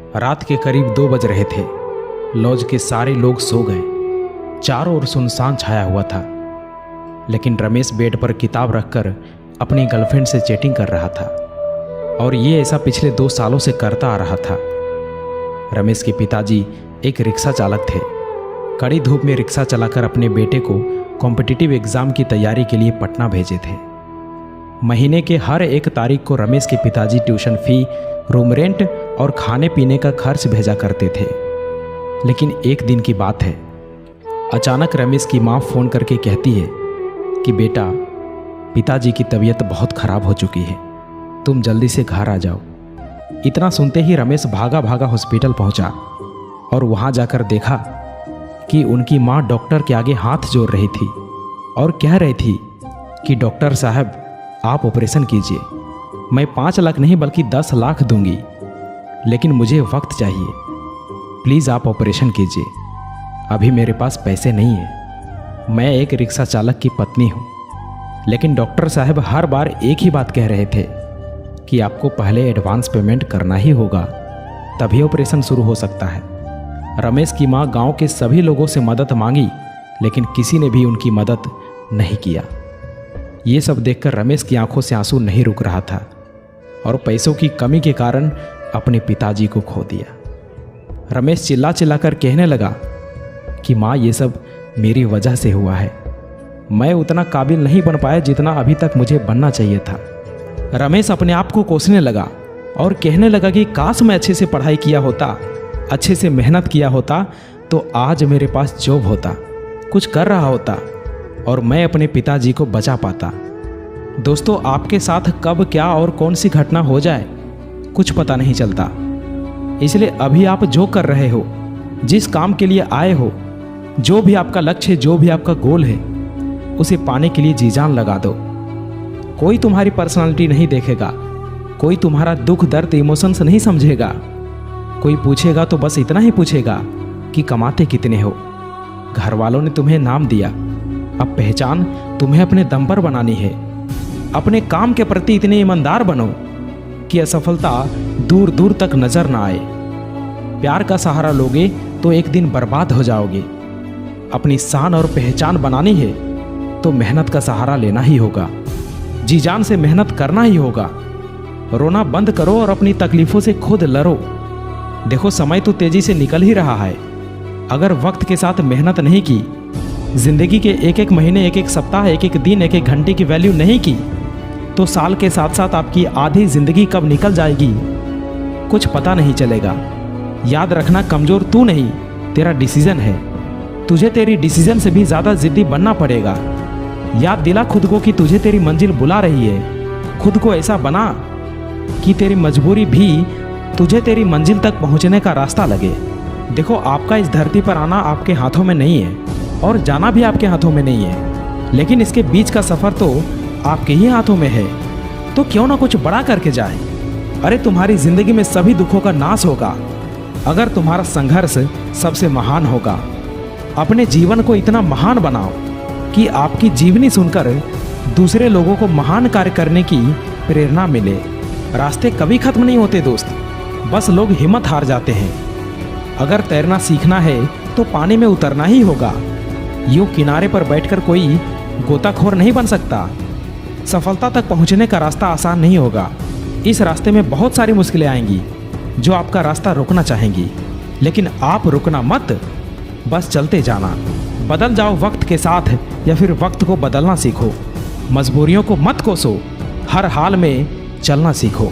रात के करीब 2 बज रहे थे। लॉज के सारे लोग सो गए। चारों ओर सुनसान छाया हुआ था, लेकिन रमेश बेड पर किताब रखकर अपनी गर्लफ्रेंड से चैटिंग कर रहा था, और ये ऐसा पिछले 2 सालों से करता आ रहा था। रमेश के पिताजी एक रिक्शा चालक थे। कड़ी धूप में रिक्शा चलाकर अपने बेटे को कॉम्पिटिटिव एग्ज़ाम की तैयारी के लिए पटना भेजे थे। महीने के हर 1 तारीख को रमेश के पिताजी ट्यूशन फ़ी, रूम रेंट और खाने पीने का खर्च भेजा करते थे। लेकिन एक दिन की बात है, अचानक रमेश की माँ फ़ोन करके कहती है कि बेटा, पिताजी की तबीयत बहुत ख़राब हो चुकी है, तुम जल्दी से घर आ जाओ। इतना सुनते ही रमेश भागा भागा हॉस्पिटल पहुंचा और वहां जाकर देखा कि उनकी माँ डॉक्टर के आगे हाथ जोड़ रही थी और कह रही थी कि डॉक्टर साहब, आप ऑपरेशन कीजिए, मैं 5 लाख नहीं बल्कि 10 लाख दूंगी, लेकिन मुझे वक्त चाहिए, प्लीज़ आप ऑपरेशन कीजिए, अभी मेरे पास पैसे नहीं है, मैं एक रिक्शा चालक की पत्नी हूँ। लेकिन डॉक्टर साहब हर बार एक ही बात कह रहे थे कि आपको पहले एडवांस पेमेंट करना ही होगा, तभी ऑपरेशन शुरू हो सकता है। रमेश की माँ गांव के सभी लोगों से मदद मांगी, लेकिन किसी ने भी उनकी मदद नहीं किया। ये सब देखकर रमेश की आंखों से आंसू नहीं रुक रहा था और पैसों की कमी के कारण अपने पिताजी को खो दिया। रमेश चिल्ला चिल्लाकर कहने लगा कि माँ, ये सब मेरी वजह से हुआ है, मैं उतना काबिल नहीं बन पाया जितना अभी तक मुझे बनना चाहिए था। रमेश अपने आप को कोसने लगा और कहने लगा कि काश मैं अच्छे से पढ़ाई किया होता, अच्छे से मेहनत किया होता, तो आज मेरे पास जॉब होता, कुछ कर रहा होता और मैं अपने पिताजी को बचा पाता। दोस्तों, आपके साथ कब क्या और कौन सी घटना हो जाए कुछ पता नहीं चलता, इसलिए अभी आप जो कर रहे हो, जिस काम के लिए आए हो, जो भी आपका लक्ष्य है, जो भी आपका गोल है, उसे पाने के लिए जी जान लगा दो। कोई तुम्हारी पर्सनालिटी नहीं देखेगा, कोई तुम्हारा दुख दर्द इमोशंस नहीं समझेगा। कोई पूछेगा तो बस इतना ही पूछेगा कि कमाते कितने हो। घर वालों ने तुम्हें नाम दिया, अब पहचान तुम्हें अपने दम पर बनानी है। अपने काम के प्रति इतने ईमानदार बनो कि असफलता दूर दूर तक नजर ना आए। प्यार का सहारा लोगे तो एक दिन बर्बाद हो जाओगे। अपनी शान और पहचान बनानी है तो मेहनत का सहारा लेना ही होगा, जी जान से मेहनत करना ही होगा। रोना बंद करो और अपनी तकलीफों से खुद लड़ो। देखो, समय तो तेजी से निकल ही रहा है। अगर वक्त के साथ मेहनत नहीं की, जिंदगी के एक एक महीने, एक एक सप्ताह, एक एक दिन, एक एक घंटे की वैल्यू नहीं की, तो साल के साथ साथ आपकी आधी जिंदगी कब निकल जाएगी कुछ पता नहीं चलेगा। याद रखना, कमजोर तू नहीं, तेरा डिसीजन है। तुझे तेरी डिसीजन से भी ज़्यादा जिद्दी बनना पड़ेगा। याद दिला खुद को कि तुझे तेरी मंजिल बुला रही है। खुद को ऐसा बना कि तेरी मजबूरी भी तुझे तेरी मंजिल तक पहुंचने का रास्ता लगे। देखो, आपका इस धरती पर आना आपके हाथों में नहीं है और जाना भी आपके हाथों में नहीं है, लेकिन इसके बीच का सफ़र तो आपके ही हाथों में है। तो क्यों ना कुछ बड़ा करके जाए। अरे, तुम्हारी ज़िंदगी में सभी दुखों का नाश होगा अगर तुम्हारा संघर्ष सबसे महान होगा। अपने जीवन को इतना महान बनाओ कि आपकी जीवनी सुनकर दूसरे लोगों को महान कार्य करने की प्रेरणा मिले। रास्ते कभी खत्म नहीं होते दोस्त, बस लोग हिम्मत हार जाते हैं। अगर तैरना सीखना है तो पानी में उतरना ही होगा। यूं किनारे पर बैठकर कोई गोताखोर नहीं बन सकता। सफलता तक पहुंचने का रास्ता आसान नहीं होगा। इस रास्ते में बहुत सारी मुश्किलें आएंगी जो आपका रास्ता रोकना चाहेंगी, लेकिन आप रुकना मत, बस चलते जाना। बदल जाओ वक्त के साथ या फिर वक्त को बदलना सीखो। मजबूरियों को मत कोसो, हर हाल में चलना सीखो।